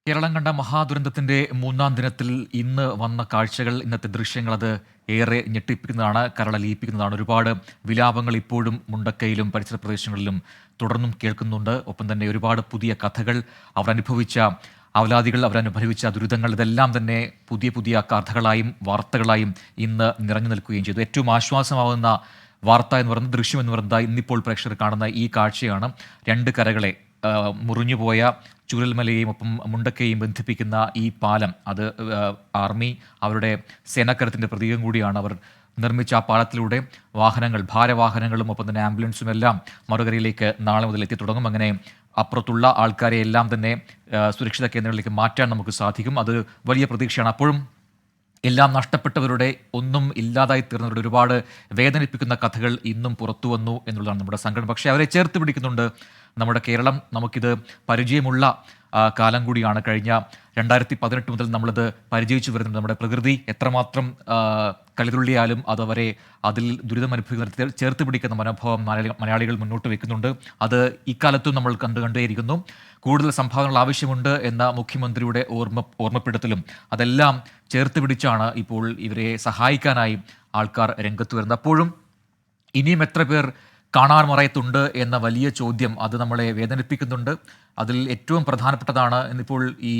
കേരളം കണ്ട മഹാദുരന്തത്തിന്റെ മൂന്നാം ദിനത്തിൽ ഇന്ന് വന്ന കാഴ്ചകൾ, ഇന്നത്തെ ദൃശ്യങ്ങൾ അത് ഏറെ ഞെട്ടിപ്പിക്കുന്നതാണ്, കരളലിയിപ്പിക്കുന്നതാണ്. ഒരുപാട് വിലാപങ്ങൾ ഇപ്പോഴും മുണ്ടക്കയിലും പരിസര പ്രദേശങ്ങളിലും തുടർന്നും കേൾക്കുന്നുണ്ട്. ഒപ്പം തന്നെ ഒരുപാട് പുതിയ കഥകൾ, അവരനുഭവിച്ച അവരനുഭവിച്ച ദുരിതങ്ങൾ, ഇതെല്ലാം തന്നെ പുതിയ പുതിയ കഥകളായും വാർത്തകളായും ഇന്ന് നിറഞ്ഞു നിൽക്കുകയും ചെയ്തു. ഏറ്റവും ആശ്വാസമാവുന്ന വാർത്ത എന്ന് പറയുന്നത്, ദൃശ്യം എന്ന് പറയുന്നത്, ഇന്നിപ്പോൾ പ്രേക്ഷകർ കാണുന്ന ഈ കാഴ്ചയാണ്. രണ്ട് കരകളെ, മുറിഞ്ഞുപോയ ചൂരൽമലയെയും ഒപ്പം മുണ്ടക്കയെയും ബന്ധിപ്പിക്കുന്ന ഈ പാലം, അത് ആർമി അവരുടെ സേനാക്കരത്തിൻ്റെ പ്രതീകം കൂടിയാണ്. അവർ നിർമ്മിച്ച ആ പാലത്തിലൂടെ വാഹനങ്ങൾ, ഭാരവാഹനങ്ങളും ഒപ്പം തന്നെ ആംബുലൻസും എല്ലാം മറുകരയിലേക്ക് നാളെ മുതൽ എത്തി തുടങ്ങും. അങ്ങനെ അപ്പുറത്തുള്ള ആൾക്കാരെ എല്ലാം തന്നെ സുരക്ഷിത കേന്ദ്രങ്ങളിലേക്ക് മാറ്റാൻ നമുക്ക് സാധിക്കും. അത് വലിയ പ്രതീക്ഷയാണ്. അപ്പോഴും എല്ലാം നഷ്ടപ്പെട്ടവരുടെ, ഒന്നും ഇല്ലാതായി തീർന്നവരുടെ ഒരുപാട് വേദനിപ്പിക്കുന്ന കഥകൾ ഇന്നും പുറത്തു വന്നു എന്നുള്ളതാണ് നമ്മുടെ സങ്കടം. പക്ഷേ അവരെ ചേർത്ത് പിടിക്കുന്നുണ്ട് നമ്മുടെ കേരളം. നമുക്കിത് പരിചയമുള്ള കാലം കൂടിയാണ്. കഴിഞ്ഞ 2018 മുതൽ നമ്മളിത് പരിചയിച്ചു വരുന്നുണ്ട്. നമ്മുടെ പ്രകൃതി എത്രമാത്രം കലിതുള്ളിയാലും അതവരെ അതിൽ ദുരിതമനുഭവിക്കുന്നവർ ചേർത്ത് പിടിക്കുന്ന മനോഭാവം മലയാളികൾ മുന്നോട്ട് വെക്കുന്നുണ്ട്. അത് ഇക്കാലത്തും നമ്മൾ കണ്ടുകൊണ്ടേയിരിക്കുന്നു. കൂടുതൽ സംഭാവനകൾ ആവശ്യമുണ്ട് എന്ന മുഖ്യമന്ത്രിയുടെ ഓർമ്മപ്പെടുത്തലും അതെല്ലാം ചേർത്ത് പിടിച്ചാണ് ഇപ്പോൾ ഇവരെ സഹായിക്കാനായി ആൾക്കാർ രംഗത്ത് വരുന്നത്. അപ്പോഴും ഇനിയും എത്ര പേർ കാണാൻ മറയത്തുണ്ട് എന്ന വലിയ ചോദ്യം അത് നമ്മളെ വേദനിപ്പിക്കുന്നുണ്ട്. അതിൽ ഏറ്റവും പ്രധാനപ്പെട്ടതാണ്, ഇന്നിപ്പോൾ ഈ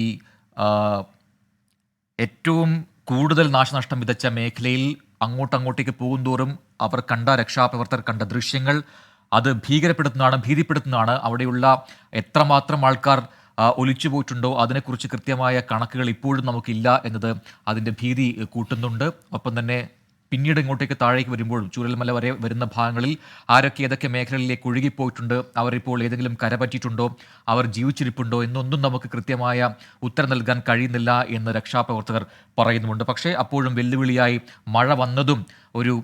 ഏറ്റവും കൂടുതൽ നാശനഷ്ടം വിതച്ച മേഖലയിൽ അങ്ങോട്ടേക്ക് പോകുന്തോറും അവർ രക്ഷാപ്രവർത്തകർ കണ്ട ദൃശ്യങ്ങൾ അത് ഭീകരപ്പെടുത്തുന്നതാണ്, ഭീതിപ്പെടുത്തുന്നതാണ്. അവിടെയുള്ള എത്രമാത്രം ആൾക്കാർ ഒലിച്ചു പോയിട്ടുണ്ടോ അതിനെക്കുറിച്ച് കൃത്യമായ കണക്കുകൾ ഇപ്പോഴും നമുക്കില്ല എന്നത് അതിൻ്റെ ഭീതി കൂട്ടുന്നുണ്ട്. ഒപ്പം തന്നെ പിന്നീട് ഇങ്ങോട്ടേക്ക് താഴേക്ക് വരുമ്പോഴും ചൂരൽമല വരെ വരുന്ന ഭാഗങ്ങളിൽ ആരൊക്കെ ഏതൊക്കെ മേഖലകളിലേക്ക് ഒഴുകിപ്പോയിട്ടുണ്ട്, അവരിപ്പോൾ ഏതെങ്കിലും കരപറ്റിയിട്ടുണ്ടോ, അവർ ജീവിച്ചിരിപ്പുണ്ടോ എന്നൊന്നും നമുക്ക് കൃത്യമായ ഉത്തരം നൽകാൻ കഴിയുന്നില്ല എന്ന് രക്ഷാപ്രവർത്തകർ പറയുന്നുമുണ്ട്. പക്ഷേ അപ്പോഴും വെല്ലുവിളിയായി മഴ വന്നതും ഒരു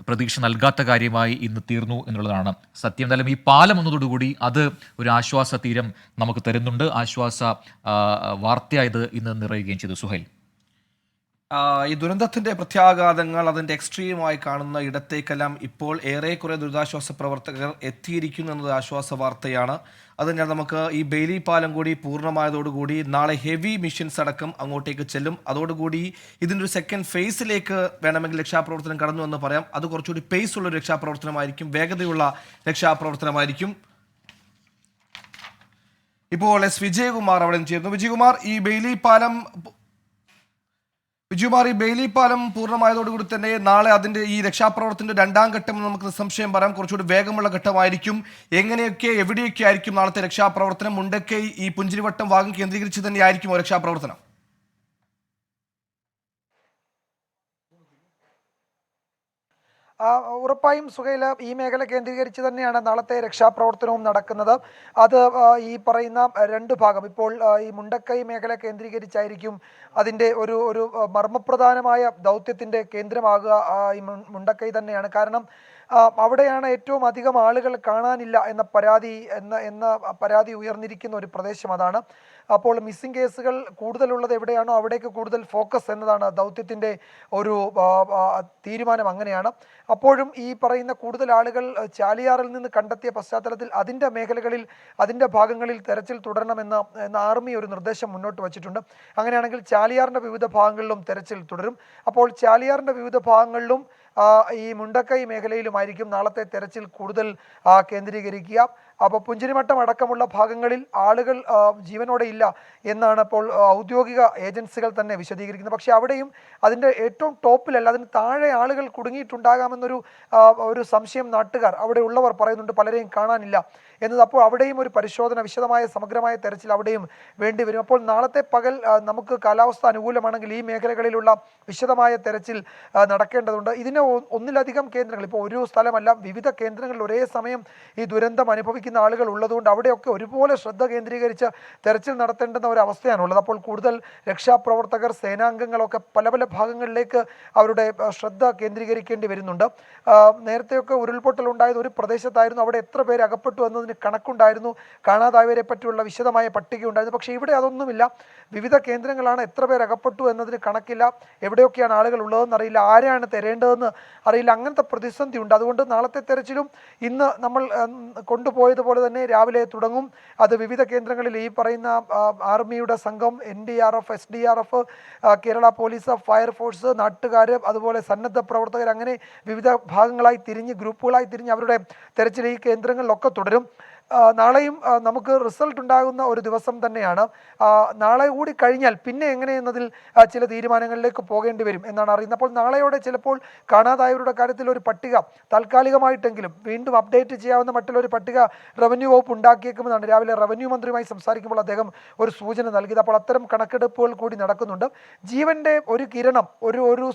പ്രതീക്ഷ നൽകാത്ത കാര്യമായി ഇന്ന് തീർന്നു എന്നുള്ളതാണ് സത്യം. എന്തായാലും ഈ പാലം വന്നതോടുകൂടി അത് ഒരു ആശ്വാസ തീരം നമുക്ക് തരുന്നുണ്ട്. ആശ്വാസ വാർത്തയായത് ഇന്ന് നിറയുകയും ചെയ്തു. സുഹൈൽ, ഈ ദുരന്തത്തിന്റെ പ്രത്യാഘാതങ്ങൾ അതിന്റെ എക്സ്ട്രീമായി കാണുന്ന ഇടത്തേക്കെല്ലാം ഇപ്പോൾ ഏറെക്കുറെ ദുരിതാശ്വാസ പ്രവർത്തകർ എത്തിയിരിക്കുന്നു എന്നത് ആശ്വാസ വാർത്തയാണ്. അതിനാൽ നമുക്ക് ഈ ബെയിലി പാലം കൂടി പൂർണ്ണമായതോടുകൂടി നാളെ ഹെവി മിഷൻസ് അടക്കം അങ്ങോട്ടേക്ക് ചെല്ലും. അതോടുകൂടി ഇതിൻ്റെ ഒരു സെക്കൻഡ് ഫേസിലേക്ക് വേണമെങ്കിൽ രക്ഷാപ്രവർത്തനം കടന്നു എന്ന് പറയാം. അത് കുറച്ചുകൂടി പേസ് ഉള്ള ഒരു രക്ഷാപ്രവർത്തനമായിരിക്കും, വേഗതയുള്ള രക്ഷാപ്രവർത്തനമായിരിക്കും. ഇപ്പോൾ വിജയകുമാർ അവിടെ ചേർന്നു. വിജയകുമാർ, ഈ ബെയിലി പാലം പൂർണ്ണമായതോടുകൂടി തന്നെ നാളെ അതിന്റെ ഈ രക്ഷാപ്രവർത്തനത്തിന്റെ രണ്ടാം ഘട്ടം നമുക്ക് നിസ്സംശയം പറയാം കുറച്ചുകൂടി വേഗമുള്ള ഘട്ടമായിരിക്കും. എങ്ങനെയൊക്കെ, എവിടെയൊക്കെ ആയിരിക്കും നാളത്തെ രക്ഷാപ്രവർത്തനം? മുണ്ടക്കൈ, ഈ പുഞ്ചിരിവട്ടം ഭാഗം കേന്ദ്രീകരിച്ച് തന്നെയായിരിക്കും രക്ഷാപ്രവർത്തനം? ഉറപ്പായും സുഹൈല, ഈ മേഖല കേന്ദ്രീകരിച്ച് തന്നെയാണ് നാളത്തെ രക്ഷാപ്രവർത്തനവും നടക്കുന്നത്. അത് ഈ പറയുന്ന രണ്ട് ഭാഗം, ഇപ്പോൾ ഈ മുണ്ടക്കൈ മേഖല കേന്ദ്രീകരിച്ചായിരിക്കും അതിൻ്റെ ഒരു മർമ്മപ്രധാനമായ ദൗത്യത്തിൻ്റെ കേന്ദ്രമാകുക ഈ മുണ്ടക്കൈ തന്നെയാണ്. കാരണം അവിടെയാണ് ഏറ്റവും അധികം ആളുകൾ കാണാനില്ല എന്ന പരാതി ഉയർന്നിരിക്കുന്ന ഒരു പ്രദേശം അതാണ്. അപ്പോൾ മിസ്സിംഗ് കേസുകൾ കൂടുതലുള്ളത് എവിടെയാണോ അവിടേക്ക് കൂടുതൽ ഫോക്കസ് എന്നതാണ് ദൗത്യത്തിൻ്റെ ഒരു തീരുമാനം. അങ്ങനെയാണ്. അപ്പോഴും ഈ പറയുന്ന കൂടുതൽ ആളുകൾ ചാലിയാറിൽ നിന്ന് കണ്ടെത്തിയ പശ്ചാത്തലത്തിൽ അതിൻ്റെ മേഖലകളിൽ, അതിൻ്റെ ഭാഗങ്ങളിൽ തെരച്ചിൽ തുടരണമെന്ന് ആർമി ഒരു നിർദ്ദേശം മുന്നോട്ട് വച്ചിട്ടുണ്ട്. അങ്ങനെയാണെങ്കിൽ ചാലിയാറിൻ്റെ വിവിധ ഭാഗങ്ങളിലും തെരച്ചിൽ തുടരും. അപ്പോൾ ചാലിയാറിൻ്റെ വിവിധ ഭാഗങ്ങളിലും ഈ മുണ്ടക്കൈ മേഖലയിലുമായിരിക്കും നാളത്തെ തെരച്ചിൽ കൂടുതൽ കേന്ദ്രീകരിക്കുക. അപ്പോൾ പുഞ്ചിരിമട്ടം അടക്കമുള്ള ഭാഗങ്ങളിൽ ആളുകൾ ജീവനോടെ ഇല്ല എന്നാണ് ഇപ്പോൾ ഔദ്യോഗിക ഏജൻസികൾ തന്നെ വിശദീകരിക്കുന്നത്. പക്ഷേ അവിടെയും അതിൻ്റെ ഏറ്റവും ടോപ്പിലല്ല, അതിന് താഴെ ആളുകൾ കുടുങ്ങിയിട്ടുണ്ടാകാമെന്നൊരു സംശയം നാട്ടുകാർ, അവിടെ ഉള്ളവർ പറയുന്നുണ്ട്. പലരെയും കാണാനില്ല എന്നത്. അപ്പോൾ അവിടെയും ഒരു പരിശോധന, വിശദമായ സമഗ്രമായ തെരച്ചിൽ അവിടെയും വേണ്ടിവരും. അപ്പോൾ നാളത്തെ പകൽ നമുക്ക് കാലാവസ്ഥ അനുകൂലമാണെങ്കിൽ ഈ മേഖലകളിലുള്ള വിശദമായ തെരച്ചിൽ നടക്കേണ്ടതുണ്ട്. ഇതിന് ഒന്നിലധികം കേന്ദ്രങ്ങൾ, ഇപ്പോൾ ഒരു സ്ഥലമല്ല, വിവിധ കേന്ദ്രങ്ങളിൽ ഒരേ സമയം ഈ ദുരന്തം അനുഭവിക്കുന്ന ആളുകൾ ഉള്ളതുകൊണ്ട് അവിടെയൊക്കെ ഒരുപോലെ ശ്രദ്ധ കേന്ദ്രീകരിച്ച് തെരച്ചിൽ നടത്തേണ്ടുന്ന ഒരു അവസ്ഥയാണുള്ളത്. അപ്പോൾ കൂടുതൽ രക്ഷാപ്രവർത്തകർ, സേനാംഗങ്ങളൊക്കെ പല പല ഭാഗങ്ങളിലേക്ക് അവരുടെ ശ്രദ്ധ കേന്ദ്രീകരിക്കേണ്ടി വരുന്നുണ്ട്. നേരത്തെയൊക്കെ ഉരുൾപൊട്ടൽ ഉണ്ടായത് ഒരു പ്രദേശത്തായിരുന്നു. അവിടെ എത്ര പേര് അകപ്പെട്ടു എന്നതിന് കണക്കുണ്ടായിരുന്നു, കാണാതായവരെ പറ്റിയുള്ള വിശദമായ പട്ടിക ഉണ്ടായിരുന്നു. പക്ഷേ ഇവിടെ അതൊന്നുമില്ല. വിവിധ കേന്ദ്രങ്ങളാണ്, എത്ര പേർ അകപ്പെട്ടു എന്നതിന് കണക്കില്ല, എവിടെയൊക്കെയാണ് ആളുകൾ ഉള്ളതെന്നറിയില്ല, ആരെയാണ് തരേണ്ടതെന്ന് എന്ന് അറിയില്ല. അങ്ങനത്തെ പ്രതിസന്ധി ഉണ്ട്. അതുകൊണ്ട് നാളത്തെ തെരച്ചിലും ഇന്ന് നമ്മൾ കൊണ്ടുപോയതുപോലെ തന്നെ രാവിലെ തുടങ്ങും. അത് വിവിധ കേന്ദ്രങ്ങളിൽ ഈ പറയുന്ന ആർമിയുടെ സംഘം, NDRF, SDRF, Kerala police, fire force, നാട്ടുകാർ, അതുപോലെ സന്നദ്ധ പ്രവർത്തകർ, അങ്ങനെ വിവിധ ഭാഗങ്ങളായി തിരിഞ്ഞ്, ഗ്രൂപ്പുകളായി തിരിഞ്ഞ് അവരുടെ തെരച്ചിൽ ഈ കേന്ദ്രങ്ങളിലൊക്കെ തുടരും. നാളെയും നമുക്ക് റിസൾട്ട് ഉണ്ടാകുന്ന ഒരു ദിവസം തന്നെയാണ്. നാളെ കൂടി കഴിഞ്ഞാൽ പിന്നെ എങ്ങനെയെന്നതിൽ ചില തീരുമാനങ്ങളിലേക്ക് പോകേണ്ടി വരും എന്നാണ് അറിയുന്നത്. അപ്പോൾ നാളെയോടെ ചിലപ്പോൾ കാണാതായവരുടെ കാര്യത്തിൽ ഒരു പട്ടിക താൽക്കാലികമായിട്ടെങ്കിലും വീണ്ടും അപ്ഡേറ്റ് ചെയ്യാവുന്ന മറ്റുള്ളൊരു പട്ടിക റവന്യൂ വകുപ്പ് ഉണ്ടാക്കിയേക്കുമെന്നാണ് രാവിലെ റവന്യൂ മന്ത്രിയുമായി സംസാരിക്കുമ്പോൾ അദ്ദേഹം ഒരു സൂചന നൽകിയത്. അപ്പോൾ അത്തരം കണക്കെടുപ്പുകൾ കൂടി നടക്കുന്നുണ്ട്. ജീവന്റെ ഒരു കിരണം, ഒരു ഒരു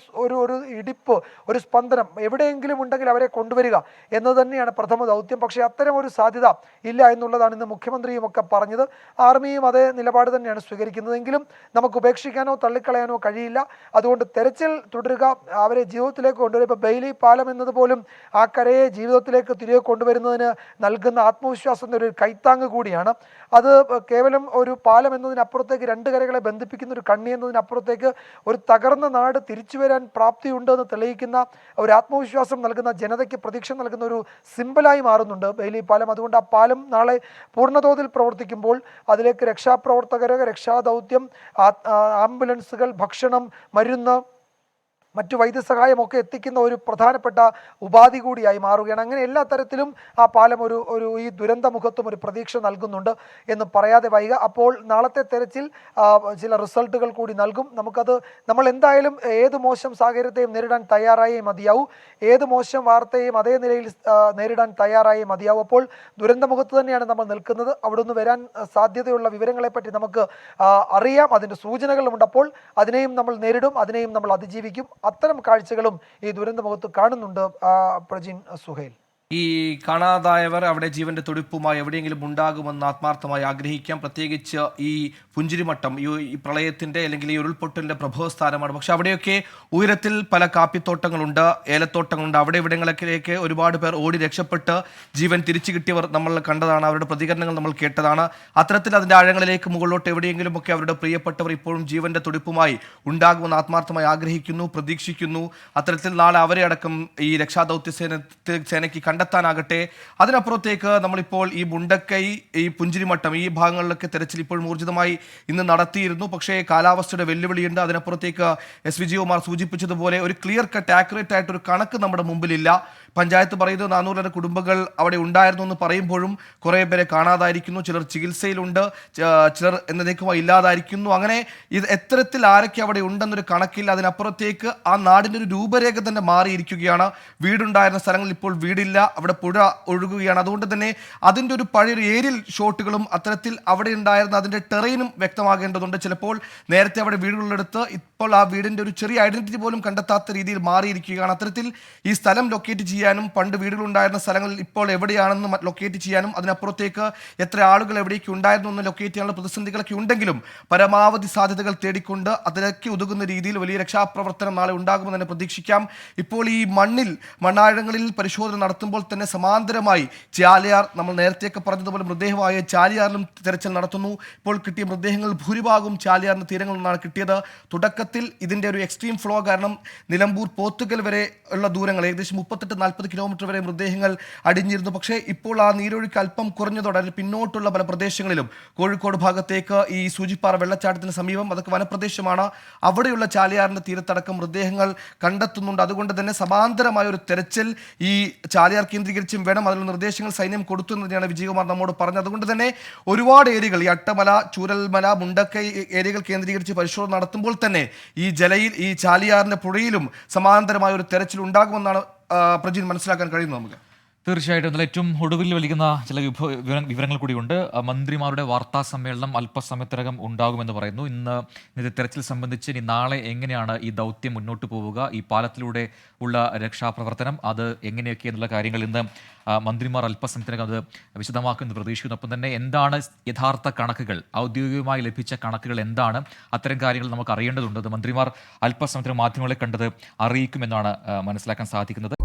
ഒരു ഇടിപ്പ്, ഒരു സ്പന്ദനം എവിടെയെങ്കിലും ഉണ്ടെങ്കിൽ അവരെ കൊണ്ടുവരിക എന്നത് തന്നെയാണ് പ്രഥമ ദൗത്യം. പക്ഷേ അത്തരം ഒരു സാധ്യത ഇല്ല എന്നുള്ളതാണ് ഇന്ന് മുഖ്യമന്ത്രിയും ഒക്കെ പറഞ്ഞത്. ആർമിയും അതേ നിലപാട് തന്നെയാണ് സ്വീകരിക്കുന്നതെങ്കിലും നമുക്ക് ഉപേക്ഷിക്കാനോ തള്ളിക്കളയാനോ കഴിയില്ല. അതുകൊണ്ട് തെരച്ചിൽ തുടരുക, അവരെ ജീവിതത്തിലേക്ക് കൊണ്ടുവരിക. ഇപ്പോൾ ബെയിലി പാലം എന്നതുപോലും ആ കരയെ ജീവിതത്തിലേക്ക് തിരികെ കൊണ്ടുവരുന്നതിന് നൽകുന്ന ആത്മവിശ്വാസത്തിൻ്റെ ഒരു കൈത്താങ് കൂടിയാണ്. അത് കേവലം ഒരു പാലം എന്നതിനപ്പുറത്തേക്ക്, രണ്ട് കരകളെ ബന്ധിപ്പിക്കുന്ന ഒരു കണ്ണി എന്നതിനപ്പുറത്തേക്ക് ഒരു തകർന്ന നാട് തിരിച്ചു വരാൻ പ്രാപ്തിയുണ്ടെന്ന് തെളിയിക്കുന്ന ഒരു ആത്മവിശ്വാസം നൽകുന്ന, ജനതയ്ക്ക് പ്രതീക്ഷ നൽകുന്ന ഒരു സിമ്പലായി മാറുന്നുണ്ട് ബെയിലി പാലം. അതുകൊണ്ട് ആ പാലം നാളെ പൂർണ്ണതോതിൽ പ്രവർത്തിക്കുമ്പോൾ അതിലേക്ക് രക്ഷാപ്രവർത്തകർ, രക്ഷാദൗത്യം, ആംബുലൻസുകൾ, ഭക്ഷണം, മരുന്ന്, മറ്റു വൈദ്യസഹായമൊക്കെ എത്തിക്കുന്ന ഒരു പ്രധാനപ്പെട്ട ഉപാധി കൂടിയായി മാറുകയാണ്. അങ്ങനെ എല്ലാ തരത്തിലും ആ പാലം ഒരു ഈ ദുരന്തമുഖത്തും ഒരു പ്രതീക്ഷ നൽകുന്നുണ്ട് എന്ന് പറയാതെ വൈക. അപ്പോൾ നാളത്തെ തെരച്ചിൽ ചില റിസൾട്ടുകൾ കൂടി നൽകും. നമ്മൾ എന്തായാലും ഏത് മോശം സാഹചര്യത്തെയും നേരിടാൻ തയ്യാറായേ മതിയാവൂ. ഏത് മോശം വാർത്തയെയും അതേ നിലയിൽ നേരിടാൻ തയ്യാറായേ മതിയാവൂ. അപ്പോൾ ദുരന്തമുഖത്ത് തന്നെയാണ് നമ്മൾ നിൽക്കുന്നത്. അവിടുന്ന് വരാൻ സാധ്യതയുള്ള വിവരങ്ങളെപ്പറ്റി നമുക്ക് അറിയാം, അതിൻ്റെ സൂചനകളുമുണ്ട്. അപ്പോൾ അതിനെയും നമ്മൾ നേരിടും, അതിനെയും നമ്മൾ അതിജീവിക്കും. അത്തരം കാഴ്ചകളും ഈ ദുരന്തമുഖത്ത് കാണുന്നുണ്ട്. പ്രജിൻ, സുഹൈൽ. ഈ കാണാതായവർ അവിടെ ജീവന്റെ തുടിപ്പുമായി എവിടെയെങ്കിലും ഉണ്ടാകുമെന്ന് ആത്മാർത്ഥമായി ആഗ്രഹിക്കാം. പ്രത്യേകിച്ച് ഈ പുഞ്ചിരിമട്ടം ഈ പ്രളയത്തിന്റെ അല്ലെങ്കിൽ ഈ ഉരുൾപൊട്ടലിന്റെ പ്രഭവസ്ഥാനമാണ്. പക്ഷെ അവിടെയൊക്കെ ഉയരത്തിൽ പല കാപ്പിത്തോട്ടങ്ങളുണ്ട്, ഏലത്തോട്ടങ്ങളുണ്ട്. അവിടെ ഇവിടങ്ങളിലേക്ക് ഒരുപാട് പേർ ഓടി രക്ഷപ്പെട്ട് ജീവൻ തിരിച്ചു കിട്ടിയവർ നമ്മൾ കണ്ടതാണ്, അവരുടെ പ്രതികരണങ്ങൾ നമ്മൾ കേട്ടതാണ്. അത്തരത്തിൽ അതിന്റെ ആഴങ്ങളിലേക്ക് മുകളിലോട്ട് എവിടെയെങ്കിലുമൊക്കെ അവരുടെ പ്രിയപ്പെട്ടവർ ഇപ്പോഴും ജീവന്റെ തുടിപ്പുമായി ഉണ്ടാകുമെന്ന് ആത്മാർത്ഥമായി ആഗ്രഹിക്കുന്നു, പ്രതീക്ഷിക്കുന്നു. അത്തരത്തിൽ നാളെ അവരെ അടക്കം ഈ രക്ഷാദൗത്യ സേനയ്ക്ക് കണ്ടെത്താനാകട്ടെ. അതിനപ്പുറത്തേക്ക് നമ്മളിപ്പോൾ ഈ മുണ്ടക്കൈ, ഈ പുഞ്ചിരിമട്ടം, ഈ ഭാഗങ്ങളിലൊക്കെ തെരച്ചിൽ ഇപ്പോൾ ഊർജിതമായി ഇന്ന് നടത്തിയിരുന്നു. പക്ഷേ കാലാവസ്ഥയുടെ വെല്ലുവിളിയുണ്ട്. അതിനപ്പുറത്തേക്ക് SV ജികുമാർ സൂചിപ്പിച്ചതുപോലെ ഒരു ക്ലിയർ കട്ട്, ആക്യുറേറ്റ് ആയിട്ടൊരു കണക്ക് നമ്മുടെ മുമ്പിലില്ല. പഞ്ചായത്ത് പറയുന്നത് 400 കുടുംബങ്ങൾ അവിടെ ഉണ്ടായിരുന്നു എന്ന് പറയുമ്പോഴും കുറേ പേരെ കാണാതായിരിക്കുന്നു, ചിലർ ചികിത്സയിലുണ്ട്, ചിലർ എന്നേക്കുമായി ഇല്ലാതായിരിക്കുന്നു. അങ്ങനെ ഇത് എത്തരത്തിൽ ആരൊക്കെ അവിടെ ഉണ്ടെന്നൊരു കണക്കില്ല. അതിനപ്പുറത്തേക്ക് ആ നാടിൻ്റെ ഒരു രൂപരേഖ തന്നെ മാറിയിരിക്കുകയാണ്. വീടുണ്ടായിരുന്ന സ്ഥലങ്ങളിൽ ഇപ്പോൾ വീടില്ല, അവിടെ പുഴ ഒഴുകുകയാണ്. അതുകൊണ്ട് തന്നെ അതിൻ്റെ ഒരു പഴയൊരു ഏരിയൽ ഷോട്ടുകളും അത്തരത്തിൽ അവിടെ ഉണ്ടായിരുന്ന അതിൻ്റെ ടെറൈനും വ്യക്തമാകേണ്ടതുണ്ട്. ചിലപ്പോൾ നേരത്തെ അവിടെ വീടുകളിലെടുത്ത് ഇപ്പോൾ ആ വീടിൻ്റെ ഒരു ചെറിയ ഐഡന്റിറ്റി പോലും കണ്ടെത്താത്ത രീതിയിൽ മാറിയിരിക്കുകയാണ്. അത്തരത്തിൽ ഈ സ്ഥലം ലൊക്കേറ്റ് ചെയ്യാനും, പണ്ട് വീടുകളുണ്ടായിരുന്ന സ്ഥലങ്ങളിൽ ഇപ്പോൾ എവിടെയാണെന്ന് ലൊക്കേറ്റ് ചെയ്യാനും, അതിനപ്പുറത്തേക്ക് എത്ര ആളുകൾ എവിടേക്ക് ഉണ്ടായിരുന്നു എന്ന് ലൊക്കേറ്റ് ചെയ്യാനുള്ള പ്രതിസന്ധികളൊക്കെ ഉണ്ടെങ്കിലും പരമാവധി സാധ്യതകൾ തേടിക്കൊണ്ട് അതിലേക്ക് ഉതകുന്ന രീതിയിൽ വലിയ രക്ഷാപ്രവർത്തനം നാളെ ഉണ്ടാകുമെന്ന് തന്നെ പ്രതീക്ഷിക്കാം. ഇപ്പോൾ ഈ മണ്ണാഴങ്ങളിൽ പരിശോധന നടത്തുമ്പോൾ തന്നെ സമാന്തരമായി ചാലിയാർ, നമ്മൾ നേരത്തെയൊക്കെ പറഞ്ഞതുപോലെ മൃതദേഹമായ ചാലിയാറിലും തെരച്ചിൽ നടത്തുന്നു. ഇപ്പോൾ കിട്ടിയ മൃതദേഹങ്ങൾ ഭൂരിഭാഗവും ചാലിയാറിന്റെ തീരങ്ങളിൽ നിന്നാണ് കിട്ടിയത്. തുടക്കത്തിൽ ഇതിന്റെ ഒരു എക്സ്ട്രീം ഫ്ലോ കാരണം നിലമ്പൂർ, പോത്തുകൽ വരെ ഉള്ള ദൂരങ്ങൾ, ഏകദേശം 38-40 കിലോമീറ്റർ വരെ മൃതദേഹങ്ങൾ അടിഞ്ഞിരുന്നു. പക്ഷേ ഇപ്പോൾ ആ നീരൊഴുക്ക് അല്പം കുറഞ്ഞതോടെ അതിൽ പിന്നോട്ടുള്ള പല പ്രദേശങ്ങളിലും, കോഴിക്കോട് ഭാഗത്തേക്ക് ഈ സൂചിപ്പാറ വെള്ളച്ചാട്ടത്തിന് സമീപം, അതൊക്കെ വനപ്രദേശമാണ്, അവിടെയുള്ള ചാലിയാറിന്റെ തീരത്തടക്കം മൃതദേഹങ്ങൾ കണ്ടെത്തുന്നുണ്ട്. അതുകൊണ്ട് തന്നെ സമാന്തരമായ ഒരു തെരച്ചിൽ ഈ ചാലിയാർ കേന്ദ്രീകരിച്ചും വേണം. അതിനുള്ള നിർദ്ദേശങ്ങൾ സൈന്യം കൊടുത്തു എന്നതാണ് വിജയകുമാർ നമ്മോട് പറഞ്ഞത്. അതുകൊണ്ട് തന്നെ ഒരുപാട് ഏരിയകൾ, ഈ അട്ടമല, ചൂരൽമല, മുണ്ടക്കൈ ഏരിയകൾ കേന്ദ്രീകരിച്ച് പരിശോധന നടത്തുമ്പോൾ തന്നെ ഈ ഈ ചാലിയാറിന്റെ പുഴയിലും സമാന്തരമായ ഒരു തെരച്ചിൽ ഉണ്ടാകുമെന്നാണ് പ്രജിൻ മനസ്സിലാക്കാൻ കഴിയുന്നത് നമുക്ക്. തീർച്ചയായിട്ടും ഇന്നലെ ഏറ്റവും ഒടുവിൽ വലിക്കുന്ന ചില വിവരങ്ങൾ കൂടിയുണ്ട്. മന്ത്രിമാരുടെ വാർത്താ സമ്മേളനം അല്പസമയത്തിനകം ഉണ്ടാകുമെന്ന് പറയുന്നു. ഇന്നത്തെ തെരച്ചിൽ സംബന്ധിച്ച് ഇനി നാളെ എങ്ങനെയാണ് ഈ ദൗത്യം മുന്നോട്ട് പോവുക, ഈ പാലത്തിലൂടെ ഉള്ള രക്ഷാപ്രവർത്തനം, അത് എങ്ങനെയൊക്കെ എന്നുള്ള കാര്യങ്ങൾ ഇന്ന് മന്ത്രിമാർ അല്പസമയത്തിനകം അത് വിശദമാക്കുമെന്ന് പ്രതീക്ഷിക്കുന്നു. ഒപ്പം തന്നെ എന്താണ് യഥാർത്ഥ കണക്കുകൾ, ഔദ്യോഗികമായി ലഭിച്ച കണക്കുകൾ എന്താണ്, അത്തരം കാര്യങ്ങൾ നമുക്ക് അറിയേണ്ടതുണ്ട്. അത് മന്ത്രിമാർ അല്പസമയത്തിന് മാധ്യമങ്ങളെ കണ്ടത് അറിയിക്കുമെന്നാണ് മനസ്സിലാക്കാൻ സാധിക്കുന്നത്.